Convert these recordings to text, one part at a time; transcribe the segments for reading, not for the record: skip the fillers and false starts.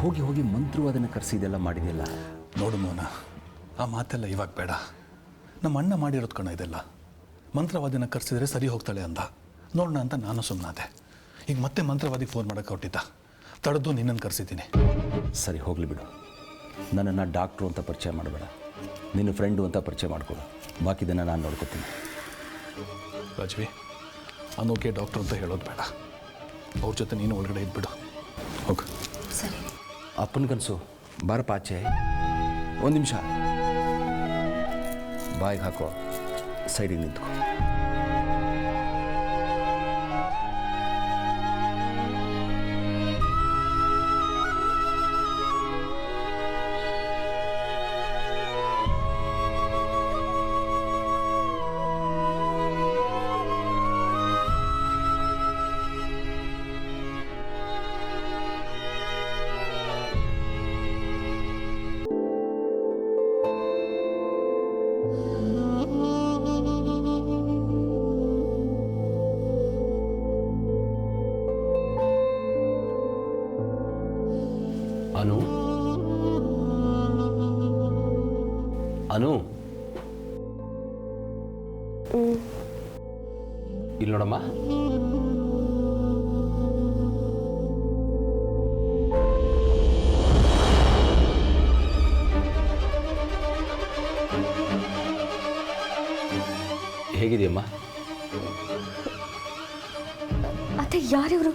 ಹೋಗಿ ಹೋಗಿ ಮಂತ್ರವಾದನ ಕರೆಸಿದೆಲ್ಲ ಮಾಡಿದೆಯಲ್ಲ. ನೋಡು ಮೋನ, ಆ ಮಾತೆಲ್ಲ ಇವಾಗ ಬೇಡ. ನಮ್ಮ ಅಣ್ಣ ಮಾಡಿರೋದು ಕಣ ಇದೆಲ್ಲ. ಮಂತ್ರವಾದಿನ ಕರೆಸಿದ್ರೆ ಸರಿ ಹೋಗ್ತಾಳೆ ಅಂದ, ನೋಡೋಣ ಅಂತ ನಾನು ಸುಮ್ಮನಾದೆ. ಈಗ ಮತ್ತೆ ಮಂತ್ರವಾದಿಗೆ ಫೋನ್ ಮಾಡೋಕ್ಕೆ ಹೊಟ್ಟಿದ್ದ, ತಡೆದು ನಿನ್ನನ್ನು ಕರೆಸಿದ್ದೀನಿ. ಸರಿ ಹೋಗಲಿ ಬಿಡು. ನನ್ನನ್ನು ಡಾಕ್ಟ್ರು ಅಂತ ಪರಿಚಯ ಮಾಡಬೇಡ, ನಿನ್ನ ಫ್ರೆಂಡು ಅಂತ ಪರಿಚಯ ಮಾಡಿಕೊಡು. ಬಾಕಿದನ್ನು ನಾನು ನೋಡ್ಕೊತೀನಿ. ರಾಜ್ವಿ, ಅನ್ನೋಕೆ ಡಾಕ್ಟ್ರು ಅಂತ ಹೇಳೋದು ಬೇಡ. ಅವ್ರ ಜೊತೆ ನೀನು ಒಳಗಡೆ ಇದ್ಬಿಡು. ಹೋಗು. ಸರಿ. ಅಪ್ಪನ ಕನಸು ಬಾರಪ್ಪ ಆಚೆ. ಒಂದು ನಿಮಿಷ, ಬಾಯಿಗೆ ಹಾಕೋ, ಸೈಡಿಗೆ ನಿಂತ್ಕೊ. ಅನು, ಅನು, ಇಲ್ಲಿ ನೋಡಮ್ಮ. ಹೇಗಿದೆಯಮ್ಮ? ಅತ್ತೆ, ಯಾರಿವರು?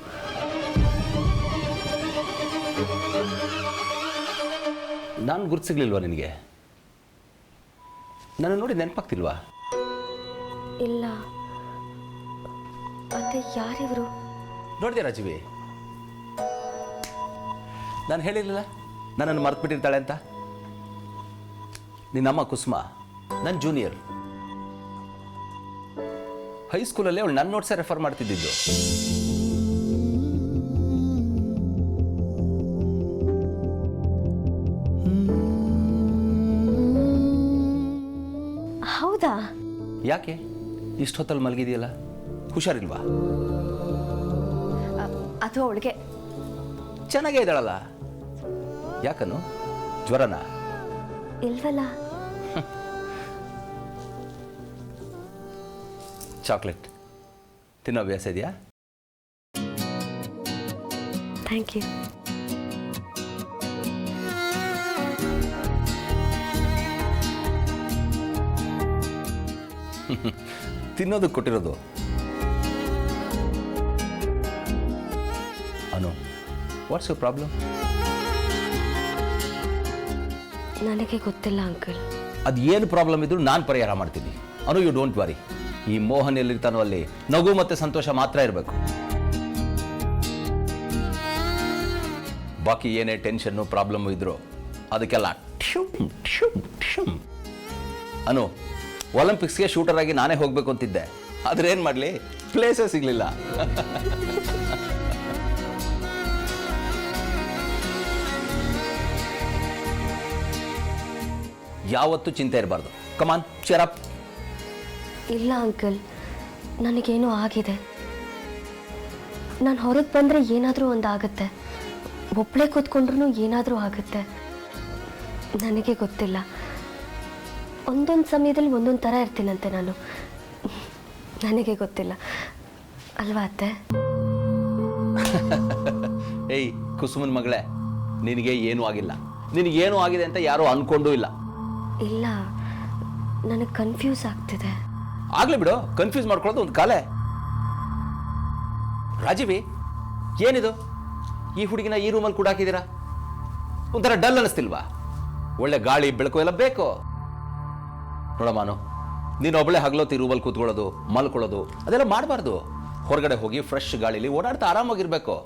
ನಾನು ಗುರುತಿಸಿರ್ಲಿಲ್ವಾ ನಿನಗೆ? ನನ್ನ ನೋಡಿ ನೆನಪಾಗ್ತಿಲ್ವಾ? ಇಲ್ಲ ಅತ್ತೆ, ಯಾರಿವರು? ನೋಡಿದೆ ರಾಜೀವಿ, ನಾನು ಹೇಳಿರಲಿಲ್ಲ ನನ್ನನ್ನು ಮರ್ತು ಬಿಟ್ಟಿರ್ತಾಳೆ ಅಂತ. ನಿನ್ನಮ್ಮ ಕುಸುಮ ನನ್ನ ಜೂನಿಯರ್. ಹೈಸ್ಕೂಲಲ್ಲೇ ಅವಳು ನನ್ನ ನೋಟ್ಸೇ ರೆಫರ್ ಮಾಡ್ತಿದ್ದಿದ್ದು. ಹೌದಾ? ಯಾಕೆ ಇಷ್ಟು ಹೊತ್ತಲ್ಲಿ ಮಲಗಿದೆಯಲ್ಲ? ಹುಷಾರಿಲ್ವಾ? ಅದು ಅವಳಿಗೆ ಚೆನ್ನಾಗೇ ಇದ್ದಾಳಲ್ಲ, ಯಾಕನು? ಜ್ವರನಾ? ಇಲ್ವಲ್ಲ. ಚಾಕ್ಲೇಟ್ ತಿನ್ನೋ ಅಭ್ಯಾಸ ಇದೆಯಾ? Thank you. ತಿನ್ನೋದಕ್ಕೆ ಕೊಟ್ಟಿರೋದು. Anu, what's your problem? ನನಗೆ ಗೊತ್ತಿಲ್ಲ ಅಂಕಲ್. ಅದು ಏನು ಪ್ರಾಬ್ಲಮ್ ಇದ್ರೂ ನಾನು ಪರಿಹಾರ ಮಾಡ್ತೀನಿ. ಅನು, ಯು ಡೋಂಟ್ ವರಿ. ಈ ಮೋಹನ್ ಎಲ್ಲಿರ್ತಾನೋ ಅಲ್ಲಿ ನಗು ಮತ್ತೆ ಸಂತೋಷ ಮಾತ್ರ ಇರಬೇಕು. ಬಾಕಿ ಏನೇ ಟೆನ್ಷನ್ನು ಪ್ರಾಬ್ಲಮ್ಮು ಇದ್ರು ಅದಕ್ಕೆಲ್ಲ ಅನು, ಒಲಿಂಪಿಕ್ಸ್ಗೆ ಶೂಟರ್ ಆಗಿ ನಾನೇ ಹೋಗಬೇಕು ಅಂತಿದ್ದೆ, ಆದ್ರೆ ಏನು ಮಾಡಲಿ, ಪ್ಲೇಸೇ ಸಿಗಲಿಲ್ಲ. ಯಾವತ್ತೂ ಚಿಂತೆ ಇರಬಾರ್ದು. ಕಮಾನ್, ಚೇರ್ ಅಪ್. ಇಲ್ಲ ಅಂಕಲ್, ನನಗೇನೋ ಆಗಿದೆ. ನಾನು ಹೊರಗೆ ಬಂದರೆ ಏನಾದರೂ ಒಂದು ಆಗುತ್ತೆ, ಒಬ್ಬಳೇ ಕೂತ್ಕೊಂಡ್ರೂ ಏನಾದರೂ ಆಗುತ್ತೆ. ನನಗೆ ಗೊತ್ತಿಲ್ಲ, ಒಂದೊಂದು ಸಮಯದಲ್ಲಿ ಒಂದೊಂದು ಥರ ಇರ್ತೀನಂತೆ ನಾನು. ನನಗೆ ಗೊತ್ತಿಲ್ಲ ಅಲ್ವಾ ಅತ್ತೆ? ಏಯ್ ಕುಸುಮನ್ ಮಗಳೇ, ನಿನಗೆ ಏನೂ ಆಗಿಲ್ಲ. ನಿನಗೇನು ಆಗಿದೆ ಅಂತ ಯಾರೂ ಅನ್ಕೊಂಡೂ ಇಲ್ಲ. ಇಲ್ಲ, ನನಗೆ ಕನ್ಫ್ಯೂಸ್ ಆಗ್ತಿದೆ. ಆಗ್ಲಿ ಬಿಡು, ಕನ್ಫ್ಯೂಸ್ ಮಾಡ್ಕೊಳ್ಳೋದು ಒಂದು ಕಾಲೇ. ರಾಜೀವಿ, ಏನಿದು? ಈ ಹುಡುಗಿನ ಈ ರೂಮಲ್ಲಿ ಕೂಡ ಹಾಕಿದ್ದೀರಾ? ಒಂಥರ ಡಲ್ ಅನ್ನಿಸ್ತಿಲ್ವಾ? ಒಳ್ಳೆ ಗಾಳಿ ಬೆಳಕು ಎಲ್ಲ ಬೇಕು. ನೋಡಮ್ಮಾನು, ನೀನು ಒಬ್ಬಳೇ ಹಗಲೊತ್ತಿ ರೂಮಲ್ಲಿ ಕೂತ್ಕೊಳ್ಳೋದು, ಮಲ್ಕೊಳ್ಳೋದು ಅದೆಲ್ಲ ಮಾಡಬಾರ್ದು. ಹೊರಗಡೆ ಹೋಗಿ ಫ್ರೆಶ್ ಗಾಳಿಲಿ ಓಡಾಡ್ತಾ ಆರಾಮಾಗಿರ್ಬೇಕು.